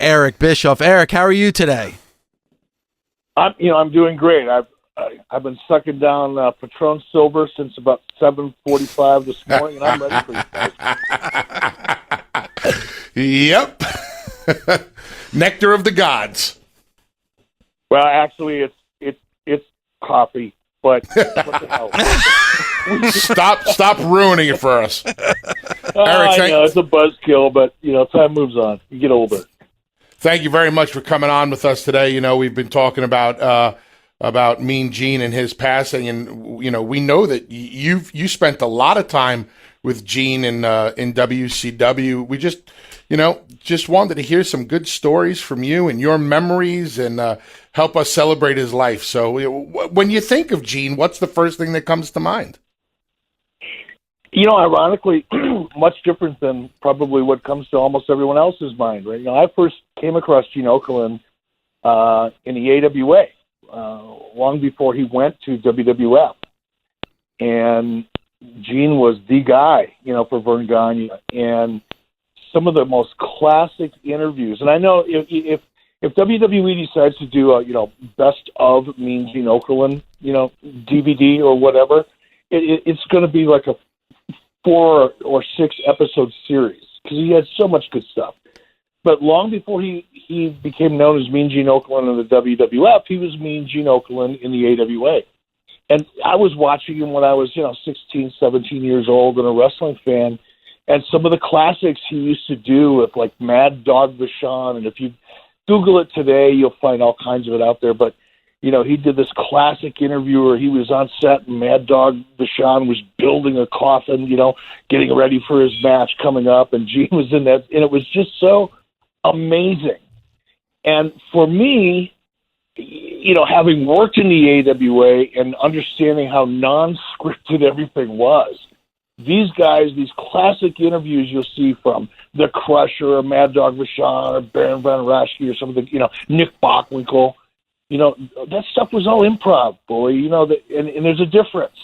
Eric Bischoff. Eric, how are you today? I'm doing great. I've been sucking down Patron Silver since about 7:45 this morning, and I'm ready for you guys. Yep. Nectar of the gods. Well, actually, it's coffee, but what the hell? Stop ruining it for us. Eric, I know it's a buzzkill, but time moves on. You get older. Thank you very much for coming on with us today. We've been talking about Mean Gene and his passing, and we know that you spent a lot of time with Gene in WCW. We just wanted to hear some good stories from you and your memories, and help us celebrate his life. So, when you think of Gene, what's the first thing that comes to mind? Ironically, much different than probably what comes to almost everyone else's mind, right? I first came across Gene Okerlund in the AWA long before he went to WWF. And Gene was the guy, for Verne Gagne, and some of the most classic interviews. And I know if WWE decides to do a, best of Mean Gene Okerlund, DVD or whatever, it's going to be like a 4 or 6 episode series because he had so much good stuff. But long before he became known as Mean Gene Okerlund in the WWF, he was Mean Gene Okerlund in the AWA. And I was watching him when I was, 16, 17 years old and a wrestling fan. And some of the classics he used to do with like Mad Dog Vachon. And if you Google it today, you'll find all kinds of it out there. But, he did this classic interview where he was on set and Mad Dog Vachon was building a coffin, getting ready for his match coming up. And Gene was in that. And it was just so amazing. And for me, having worked in the AWA and understanding how non-scripted everything was, these guys, these classic interviews you'll see from The Crusher or Mad Dog Vachon or Baron Von Raschke or some of the, Nick Bockwinkel, that stuff was all improv, boy, and there's a difference.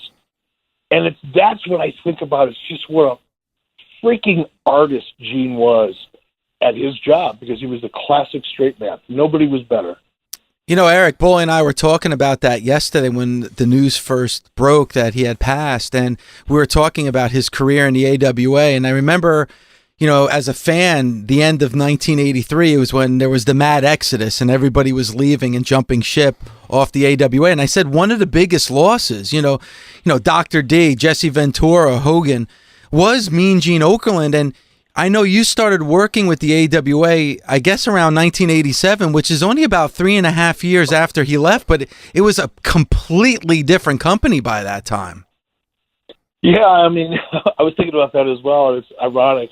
And that's what I think about. It's just what a freaking artist Gene was at his job, because he was a classic straight man. Nobody was better. Eric, Bully and I were talking about that yesterday when the news first broke that he had passed, and we were talking about his career in the AWA. And I remember, as a fan, the end of 1983, it was when there was the mad exodus and everybody was leaving and jumping ship off the AWA. And I said one of the biggest losses, Dr. D, Jesse Ventura, Hogan, was Mean Gene Okerlund. And I know you started working with the AWA, I guess, around 1987, which is only about 3.5 years after he left, but it was a completely different company by that time. Yeah, I mean, I was thinking about that as well. It's ironic.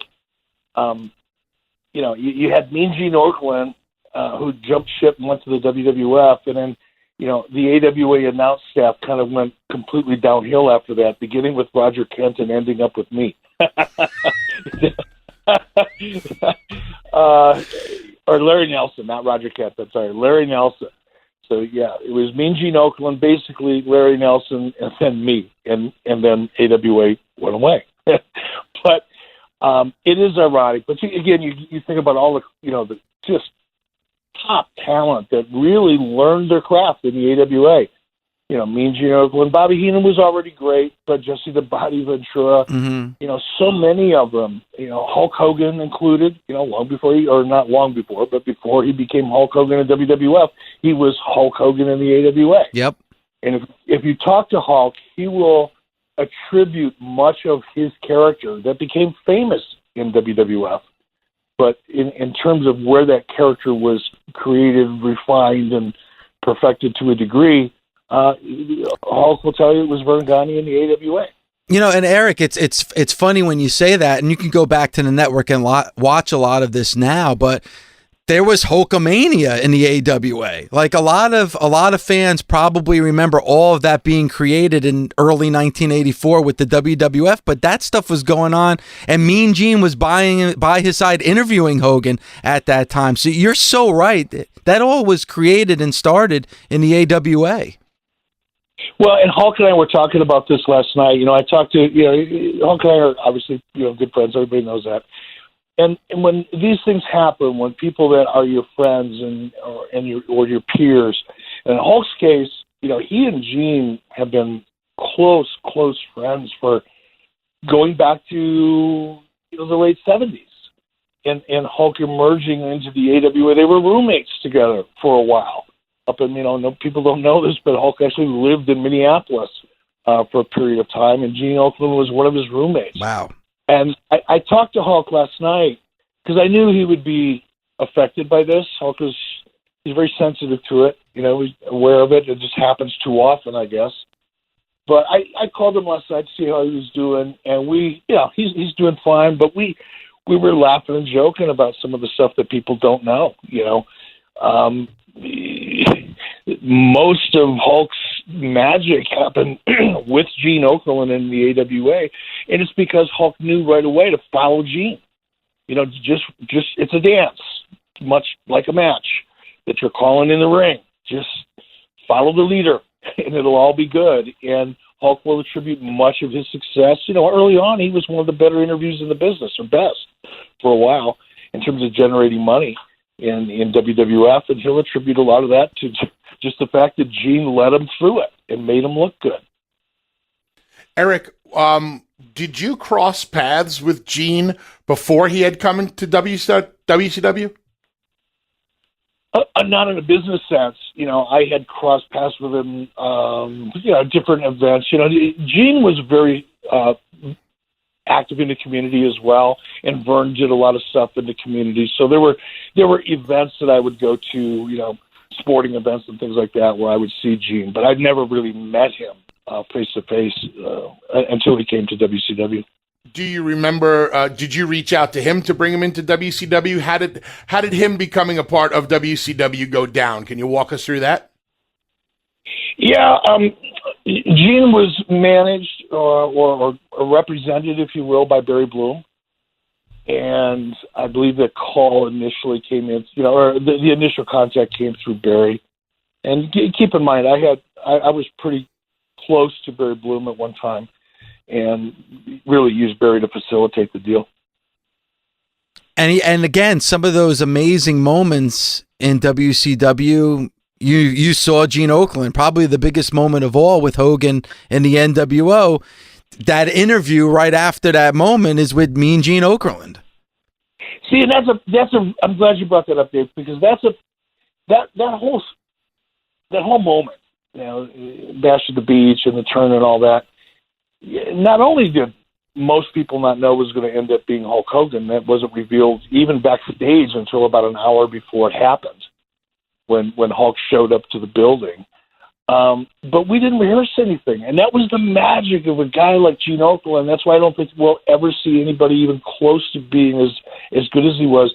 You had Mean Gene Okerlund, who jumped ship and went to the WWF, and then, the AWA announce staff kind of went completely downhill after that, beginning with Roger Kent and ending up with me. Or Larry Nelson, not Roger Kent. I'm sorry, Larry Nelson. So yeah, it was Mean Gene Okerlund, basically Larry Nelson, and then me, and then AWA went away. But it is ironic. But you think about all the just top talent that really learned their craft in the AWA. Mean Gene Okerlund, Bobby Heenan was already great, but Jesse the Body Ventura, so many of them, Hulk Hogan included, long before not long before, but before he became Hulk Hogan in WWF, he was Hulk Hogan in the AWA. Yep. And if you talk to Hulk, he will attribute much of his character that became famous in WWF. But in terms of where that character was created, refined, and perfected to a degree, Hulk will tell you it was Verne Gagne in the AWA. And Eric, it's funny when you say that, and you can go back to the network and watch a lot of this now, but there was Hulkamania in the AWA. Like a lot of fans probably remember all of that being created in early 1984 with the WWF, but that stuff was going on, and Mean Gene was by his side interviewing Hogan at that time. So you're so right. That all was created and started in the AWA. Well, and Hulk and I were talking about this last night. I talked to, Hulk and I are obviously, good friends. Everybody knows that. And when these things happen, when people that are your friends or your peers, in Hulk's case, he and Gene have been close friends for going back to the late 70s. And Hulk emerging into the AWA, they were roommates together for a while. Up in, people don't know this, but Hulk actually lived in Minneapolis for a period of time, and Gene Okerlund was one of his roommates. Wow. And I talked to Hulk last night because I knew he would be affected by this. Hulk he's very sensitive to it. He's aware of it. It just happens too often, I guess. But I called him last night to see how he was doing, and he's doing fine. But we were laughing and joking about some of the stuff that people don't know. Most of Hulk's magic happened with Gene Okerlund in the AWA, and it's because Hulk knew right away to follow Gene. Just it's a dance, much like a match that you're calling in the ring. Just follow the leader, and it'll all be good. And Hulk will attribute much of his success. Early on, he was one of the better interviews in the business, or best, for a while, in terms of generating money in WWF, and he'll attribute a lot of that to just the fact that Gene led him through it and made him look good. Eric, did you cross paths with Gene before he had come into WCW? Not in a business sense. I had crossed paths with him, different events. Gene was very active in the community as well, and Vern did a lot of stuff in the community. So there were events that I would go to, sporting events and things like that, where I would see Gene, but I'd never really met him face to face until he came to WCW. Do you remember? Did you reach out to him to bring him into WCW? How did him becoming a part of WCW go down? Can you walk us through that? Yeah, Gene was managed or represented, if you will, by Barry Bloom, and I believe the call initially came in, or the initial contact came through Barry. And keep in mind, I was pretty close to Barry Bloom at one time, and really used Barry to facilitate the deal. And again, some of those amazing moments in WCW, you saw Gene Okerlund, probably the biggest moment of all with Hogan in the NWO. That interview right after that moment is with Mean Gene Okerlund. See, and I'm glad you brought that up, Dave, because that whole moment, Bash at the Beach and the turn and all that. Not only did most people not know it was going to end up being Hulk Hogan, that wasn't revealed even backstage until about an hour before it happened, when Hulk showed up to the building. But we didn't rehearse anything, and that was the magic of a guy like Gene Okerlund. That's why I don't think we'll ever see anybody even close to being as good as he was,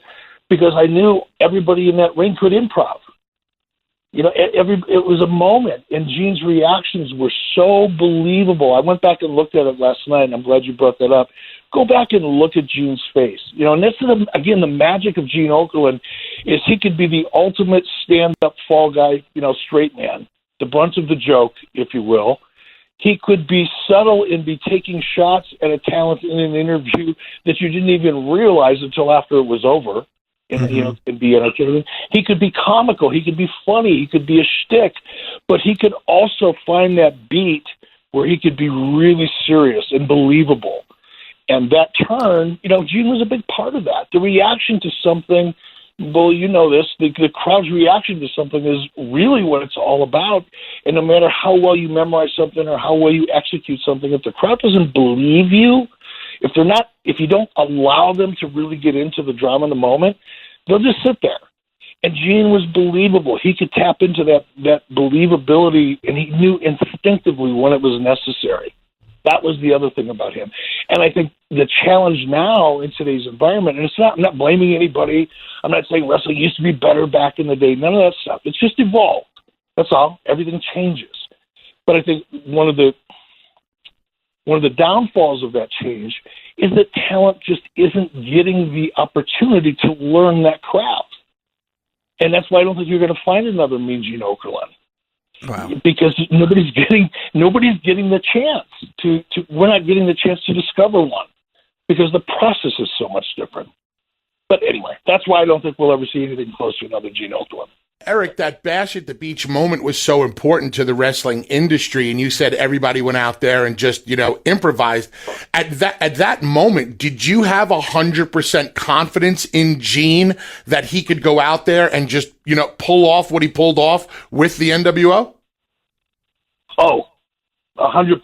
because I knew everybody in that ring could improv. It was a moment, and Gene's reactions were so believable. I went back and looked at it last night, and I'm glad you brought that up. Go back and look at Gene's face. And this is, again, the magic of Gene Okerlund is he could be the ultimate stand-up fall guy, straight man, the brunt of the joke, if you will. He could be subtle and be taking shots at a talent in an interview that you didn't even realize until after it was over. And be entertaining. He could be comical. He could be funny. He could be a shtick. But he could also find that beat where he could be really serious and believable. And that turn, Gene was a big part of that. The reaction to something, well, this, the crowd's reaction to something is really what it's all about. And no matter how well you memorize something or how well you execute something, if the crowd doesn't believe you, if you don't allow them to really get into the drama in the moment, they'll just sit there. And Gene was believable. He could tap into that believability, and he knew instinctively when it was necessary. That was the other thing about him. And I think the challenge now in today's environment, and I'm not blaming anybody. I'm not saying wrestling used to be better back in the day. None of that stuff. It's just evolved. That's all. Everything changes. But I think one of the downfalls of that change is that talent just isn't getting the opportunity to learn that craft. And that's why I don't think you're going to find another Mean Gene Okerlund. Wow. Because nobody's getting the chance to we're not getting the chance to discover one, because the process is so much different. But anyway, that's why I don't think we'll ever see anything close to another Gene Okerlund. Eric, that Bash at the Beach moment was so important to the wrestling industry, and you said everybody went out there and just, improvised. At that moment, did you have 100% confidence in Gene that he could go out there and just, pull off what he pulled off with the NWO? Oh, 100+%.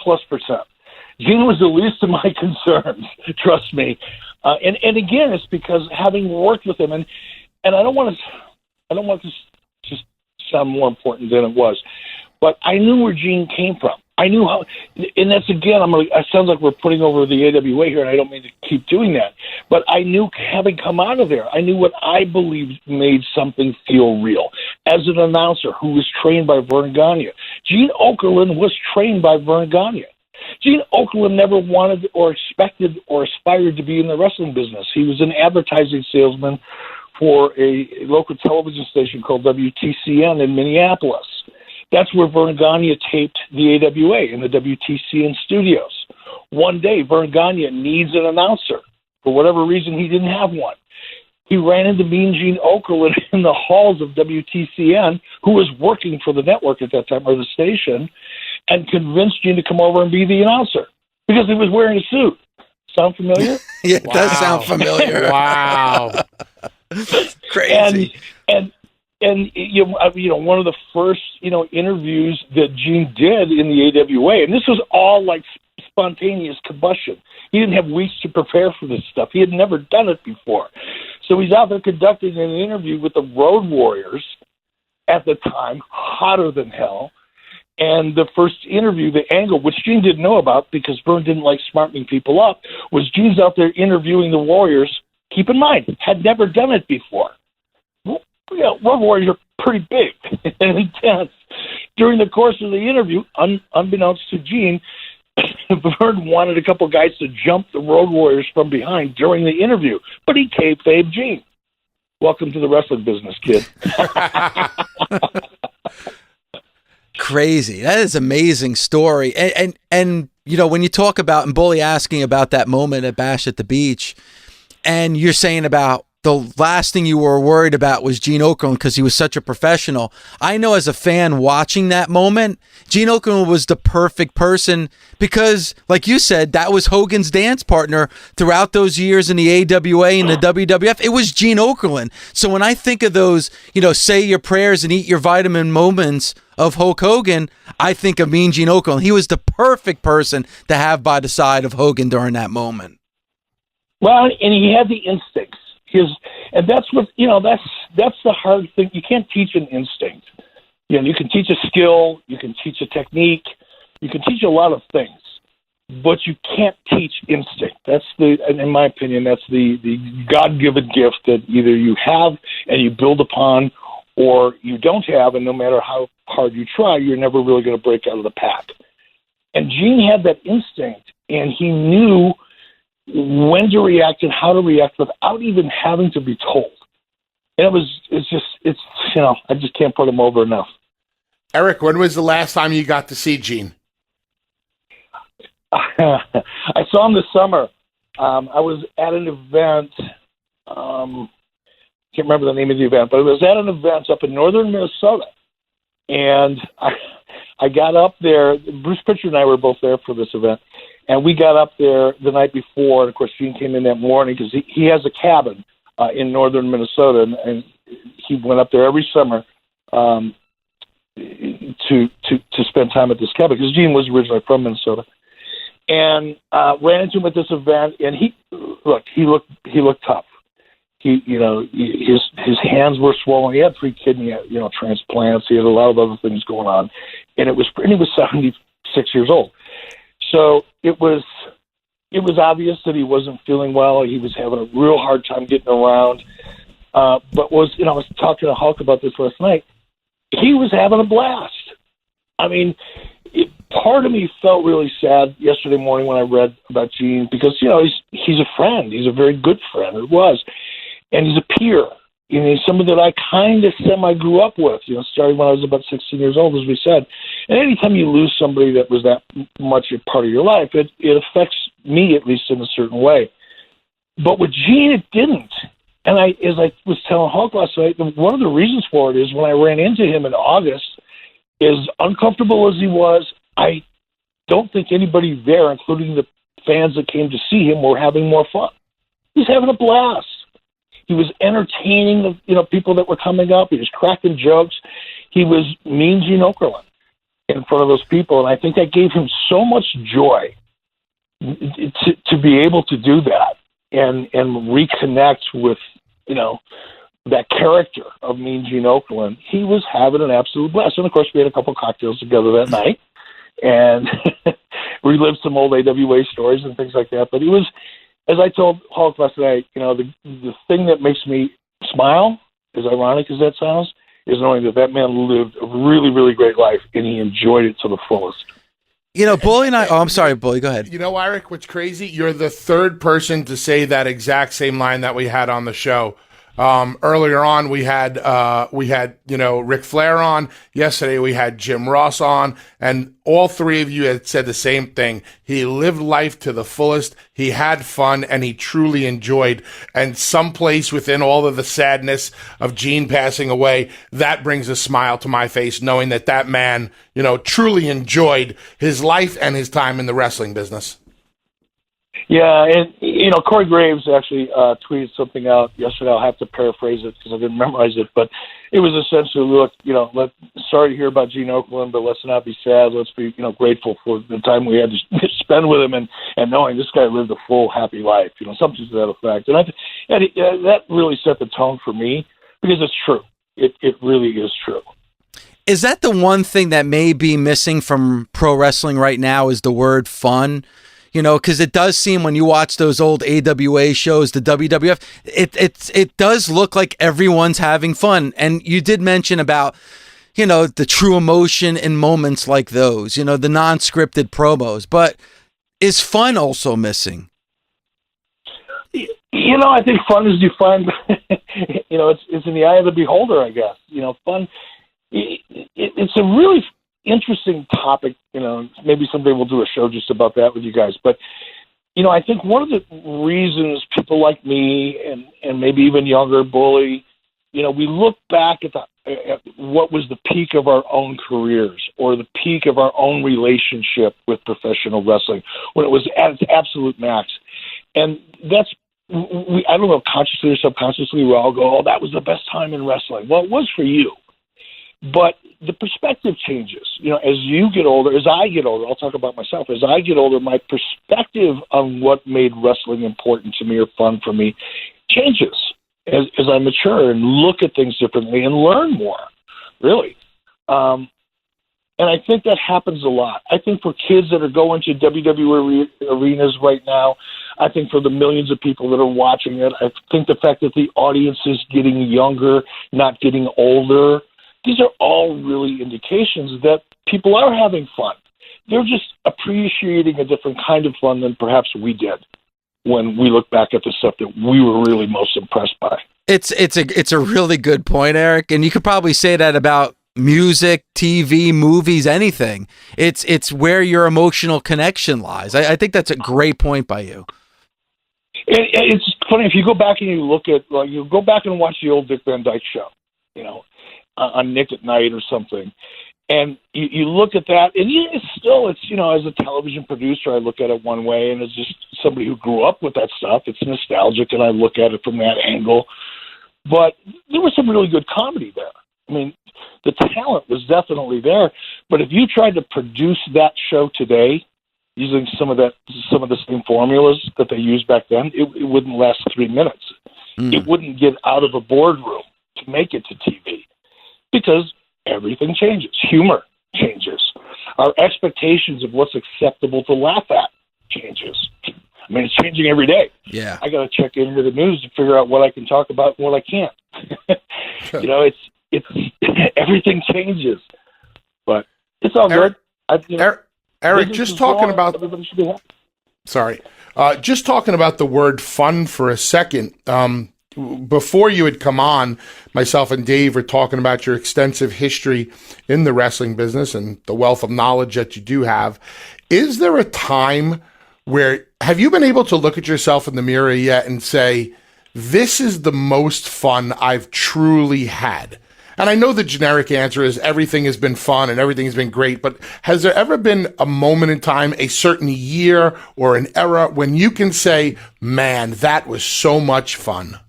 Gene was the least of my concerns, trust me. And again, it's because having worked with him, and I don't want to just sound more important than it was, but I knew where Gene came from. I knew how, and that's again, it sounds like we're putting over the AWA here, and I don't mean to keep doing that, but I knew, having come out of there, I knew what I believed made something feel real. As an announcer who was trained by Vern Gagne, Gene Okerlund was trained by Vern Gagne. Gene Okerlund never wanted or expected or aspired to be in the wrestling business. He was an advertising salesman for a local television station called WTCN in Minneapolis. That's where Vern Gagne taped the AWA in the WTCN studios. One day, Vern Gagne needs an announcer. For whatever reason, he didn't have one. He ran into Mean Gene Okerlund in the halls of WTCN, who was working for the network at that time, or the station, and convinced Gene to come over and be the announcer because he was wearing a suit. Sound familiar? Yeah, it does sound familiar. Wow. Crazy. And one of the first interviews that Gene did in the AWA, and this was all like spontaneous combustion. He didn't have weeks to prepare for this stuff. He had never done it before. So he's out there conducting an interview with the Road Warriors at the time, hotter than hell. And the first interview, the angle, which Gene didn't know about because Vern didn't like smartening people up, was Gene's out there interviewing the Warriors. Keep in mind, had never done it before. Road Warriors are pretty big and intense. During the course of the interview, unbeknownst to Gene, Vern wanted a couple guys to jump the Road Warriors from behind during the interview, but he kayfabed Gene. Welcome to the wrestling business, kid. Crazy. That is an amazing story. And when you talk about, and Bully asking about that moment at Bash at the Beach, and you're saying about the last thing you were worried about was Gene Okerlund because he was such a professional. I know as a fan watching that moment, Gene Okerlund was the perfect person because, like you said, that was Hogan's dance partner throughout those years in the AWA and the WWF. It was Gene Okerlund. So when I think of those, say your prayers and eat your vitamin moments of Hulk Hogan, I think of Mean Gene Okerlund. He was the perfect person to have by the side of Hogan during that moment. Well, and he had the instincts. And that's what that's the hard thing. You can't teach an instinct. You can teach a skill, you can teach a technique, you can teach a lot of things, but you can't teach instinct. In my opinion, that's the God-given gift that either you have and you build upon, or you don't have, and no matter how hard you try, you're never really going to break out of the pack. And Gene had that instinct, and he knew when to react and how to react without even having to be told. And I just can't put him over enough. Eric, when was the last time you got to see Gene? I saw him this summer. I was at an event. Can't remember the name of the event, but it was at an event up in northern Minnesota. And I got up there. Bruce Pritchard and I were both there for this event. And we got up there the night before, and of course Gene came in that morning because he has a cabin in northern Minnesota, and he went up there every summer to spend time at this cabin because Gene was originally from Minnesota. And ran into him at this event, and he looked tough. His hands were swollen. He had 3 kidney transplants. He had a lot of other things going on, and he was 76 years old. So it was obvious that he wasn't feeling well. He was having a real hard time getting around. I was talking to Hulk about this last night. He was having a blast. I mean, part of me felt really sad yesterday morning when I read about Gene because he's a friend. He's a very good friend. It was, and he's a peer. He's somebody that I kind of semi grew up with. Starting when I was about 16 years old, as we said. And anytime you lose somebody that was that much a part of your life, it affects me, at least in a certain way. But with Gene, it didn't. And as I was telling Hulk last night, one of the reasons for it is when I ran into him in August, as uncomfortable as he was, I don't think anybody there, including the fans that came to see him, were having more fun. He was having a blast. He was entertaining the people that were coming up. He was cracking jokes. He was Mean Gene Okerlund in front of those people, and I think that gave him so much joy to be able to do that and reconnect with that character of Mean Gene Okerlund. He was having an absolute blast, and of course we had a couple cocktails together that night and relived some old AWA stories and things like that. But it was, as I told Hulk last night, the thing that makes me smile, as ironic as that sounds, is knowing that man lived a really, really great life and he enjoyed it to the fullest. Bully and I. Oh, I'm sorry, Bully. Go ahead. Eric, what's crazy? You're the third person to say that exact same line that we had on the show. Earlier on, we had Ric Flair on. Yesterday, we had Jim Ross on, and all three of you had said the same thing. He lived life to the fullest. He had fun, and he truly enjoyed. And someplace within all of the sadness of Gene passing away, that brings a smile to my face, knowing that man, truly enjoyed his life and his time in the wrestling business. Yeah, and Corey Graves actually tweeted something out yesterday. I'll have to paraphrase it because I didn't memorize it, but it was essentially, look, sorry to hear about Gene Okerlund, but let's not be sad. Let's be, grateful for the time we had to spend with him and knowing this guy lived a full, happy life. Something to that effect, and that really set the tone for me because it's true. It really is true. Is that the one thing that may be missing from pro wrestling right now? Is the word fun? Because it does seem when you watch those old AWA shows, the WWF, it does look like everyone's having fun. And you did mention about, the true emotion in moments like those, the non-scripted promos. But is fun also missing? I think fun is defined, it's in the eye of the beholder, I guess. Fun, it's a really interesting topic. Maybe someday we'll do a show just about that with you guys. But, I think one of the reasons people like me and maybe even younger Bully, we look back at what was the peak of our own careers or the peak of our own relationship with professional wrestling when it was at its absolute max. And that's, I don't know, consciously or subconsciously, we all go, oh, that was the best time in wrestling. Well, it was for you. But the perspective changes. As you get older, as I get older, I'll talk about myself. As I get older, my perspective on what made wrestling important to me or fun for me changes as I mature and look at things differently and learn more, really. And I think that happens a lot. I think for kids that are going to WWE arenas right now, I think for the millions of people that are watching it, I think the fact that the audience is getting younger, not getting older, these are all really indications that people are having fun. They're just appreciating a different kind of fun than perhaps we did when we look back at the stuff that we were really most impressed by. It's a really good point, Eric, and you could probably say that about music, TV, movies, anything. It's where your emotional connection lies. I think that's a great point by you. It's funny if you go back and you look at, you go back and watch the old Dick Van Dyke Show, on Nick at Night or something. And you look at that, and it's as a television producer, I look at it one way, and as just somebody who grew up with that stuff, it's nostalgic, and I look at it from that angle. But there was some really good comedy there. I mean, the talent was definitely there. But if you tried to produce that show today, using some of the same formulas that they used back then, it wouldn't last 3 minutes. It wouldn't get out of a boardroom to make it to TV. Because everything changes. Humor changes. Our expectations of what's acceptable to laugh at changes. I mean, it's changing every day. Yeah. I got to check into the news to figure out what I can talk about and what I can't. It's everything changes. But it's all good. Eric, just talking about... Everybody should be happy. Sorry. Just talking about the word fun for a second. Before you had come on, myself and Dave were talking about your extensive history in the wrestling business and the wealth of knowledge that you do have. Is there a time where, have you been able to look at yourself in the mirror yet and say, this is the most fun I've truly had? And I know the generic answer is everything has been fun and everything has been great, but has there ever been a moment in time, a certain year or an era when you can say, man, that was so much fun?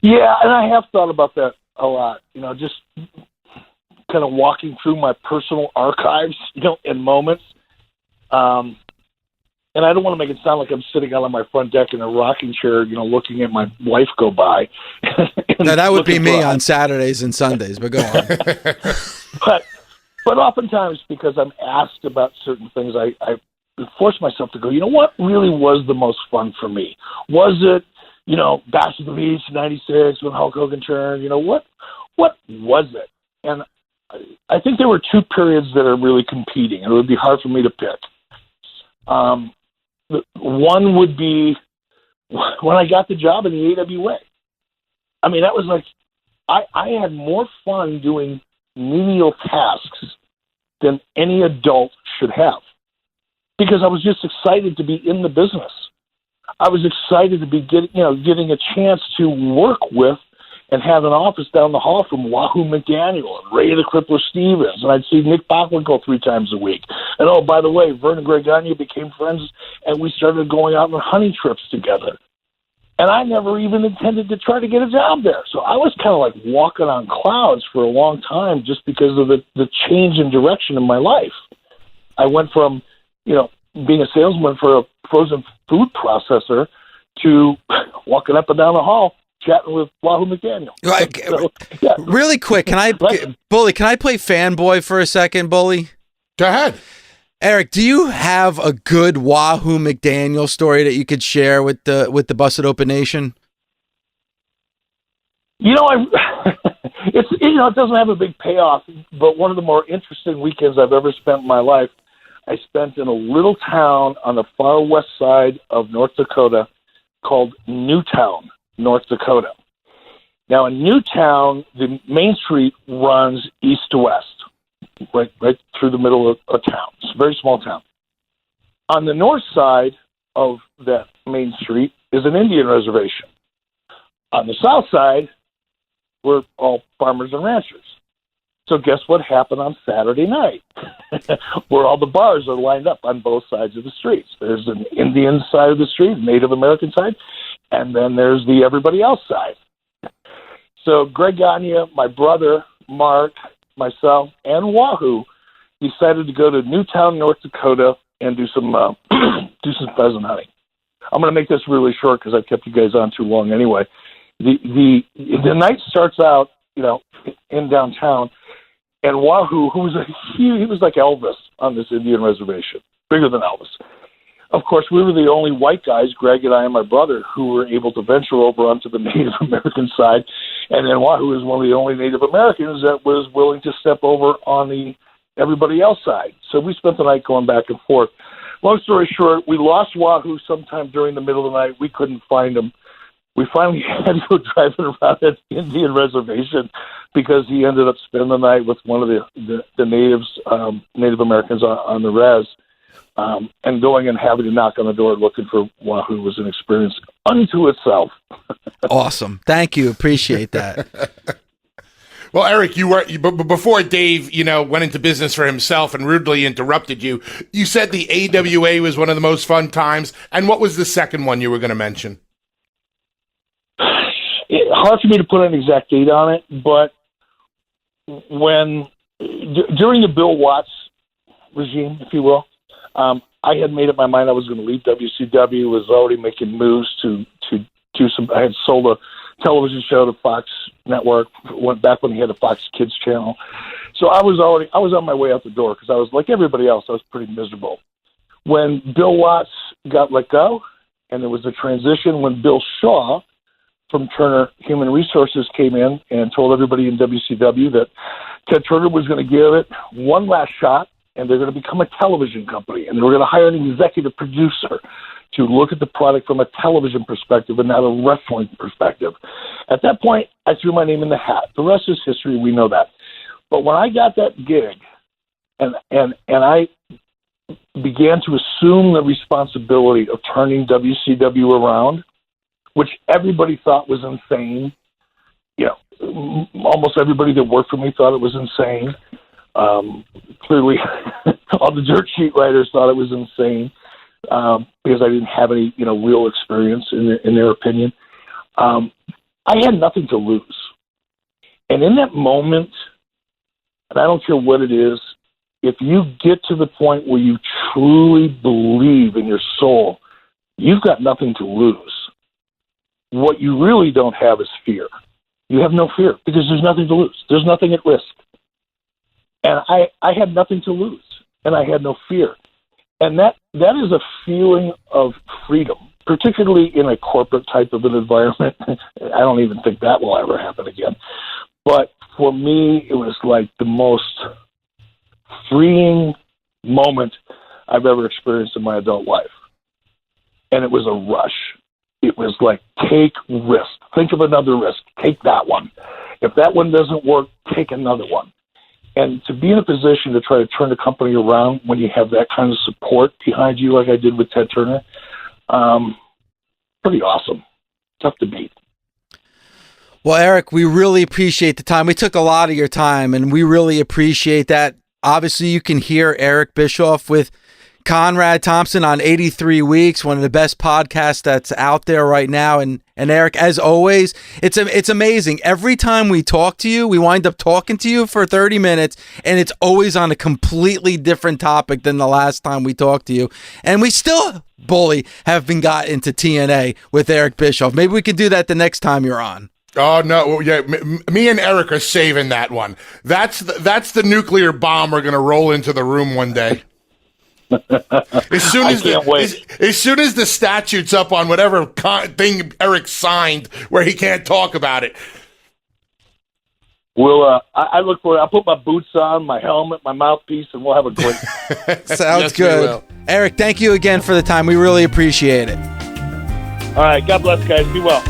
Yeah, and I have thought about that a lot, just kind of walking through my personal archives, in moments. And I don't want to make it sound like I'm sitting out on my front deck in a rocking chair, looking at my wife go by. Now, that would be me on Saturdays and Sundays, but go on. but oftentimes, because I'm asked about certain things, I force myself to go, what really was the most fun for me? Was it, Bash at the Beach, 96, when Hulk Hogan turned? What was it? And I think there were two periods that are really competing, and it would be hard for me to pick. One would be when I got the job in the AWA. I mean, that was like, I had more fun doing menial tasks than any adult should have, because I was just excited to be in the business. I was excited to be getting a chance to work with and have an office down the hall from Wahoo McDaniel and Ray the Crippler Stevens, and I'd see Nick Bockwinkel 3 times a week. And oh, by the way, Vernon Gregania became friends, and we started going out on hunting trips together. And I never even intended to try to get a job there. So I was kind of like walking on clouds for a long time just because of the change in direction in my life. I went from, being a salesman for a frozen food processor to walking up and down the hall chatting with Wahoo McDaniel. Right. So, yeah. Really quick, Bully, can I play fanboy for a second, Bully? Go ahead. Eric, do you have a good Wahoo McDaniel story that you could share with the Busted Open Nation? It doesn't have a big payoff, but one of the more interesting weekends I've ever spent in my life, I spent in a little town on the far west side of North Dakota called Newtown, North Dakota. Now, in Newtown, the main street runs east to west, right through the middle of a town. It's a very small town. On the north side of that main street is an Indian reservation. On the south side, we're all farmers and ranchers. So guess what happened on Saturday night? Where all the bars are lined up on both sides of the streets. There's an Indian side of the street, Native American side, and then there's the everybody else side. So Greg Gagne, my brother, Mark, myself, and Wahoo decided to go to Newtown, North Dakota, and do some pheasant hunting. I'm going to make this really short because I've kept you guys on too long anyway. The night starts out, in downtown, and Wahoo, he was like Elvis on this Indian reservation, bigger than Elvis. Of course, we were the only white guys, Greg and I and my brother, who were able to venture over onto the Native American side. And then Wahoo is one of the only Native Americans that was willing to step over on the everybody else side. So we spent the night going back and forth. Long story short, we lost Wahoo sometime during the middle of the night. We couldn't find him. We finally had to go driving around that Indian reservation because he ended up spending the night with one of the natives, Native Americans on the res. And going and having to knock on the door looking for Wahoo was an experience unto itself. Awesome. Thank you. Appreciate that. Well, Eric, before Dave, went into business for himself and rudely interrupted you, you said the AWA was one of the most fun times. And what was the second one you were going to mention? Hard for me to put an exact date on it, but during the Bill Watts regime, if you will, I had made up my mind I was going to leave WCW. Was already making moves to do some. I had sold a television show to Fox Network. Went back when he had a Fox Kids channel. So I was on my way out the door because I was like everybody else. I was pretty miserable. When Bill Watts got let go, and there was a transition when Bill Shaw from Turner Human Resources came in and told everybody in WCW that Ted Turner was going to give it one last shot, and they're going to become a television company, and they were going to hire an executive producer to look at the product from a television perspective and not a wrestling perspective. At that point, I threw my name in the hat. The rest is history. We know that. But when I got that gig, and I began to assume the responsibility of turning WCW around, which everybody thought was insane. You know, almost everybody that worked for me thought it was insane. Clearly, all the dirt sheet writers thought it was insane because I didn't have any, real experience in their opinion. I had nothing to lose. And in that moment, and I don't care what it is, if you get to the point where you truly believe in your soul, you've got nothing to lose. What you really don't have is fear. You have no fear because there's nothing to lose. There's nothing at risk. And I had nothing to lose, and I had no fear. And that is a feeling of freedom, particularly in a corporate type of an environment. I don't even think that will ever happen again. But for me, it was like the most freeing moment I've ever experienced in my adult life. And it was a rush. It was like, take risk. Think of another risk. Take that one. If that one doesn't work, take another one. And to be in a position to try to turn the company around when you have that kind of support behind you, like I did with Ted Turner, pretty awesome. Tough to beat. Well, Eric, we really appreciate the time. We took a lot of your time, and we really appreciate that. Obviously, you can hear Eric Bischoff with Conrad Thompson on 83 Weeks, one of the best podcasts that's out there right now. And Eric, as always, it's amazing. Every time we talk to you, we wind up talking to you for 30 minutes, and it's always on a completely different topic than the last time we talked to you. And we still, Bully, haven't got into TNA with Eric Bischoff. Maybe we could do that the next time you're on. Oh no! Yeah, me and Eric are saving that one. That's the nuclear bomb we're gonna roll into the room one day. As soon as the statute's up on whatever thing Eric signed where he can't talk about it. Well, I look for it. I'll put my boots on, my helmet, my mouthpiece, and we'll have a great. Sounds good. Eric, thank you again for the time. We really appreciate it. All right. God bless, guys. Be well.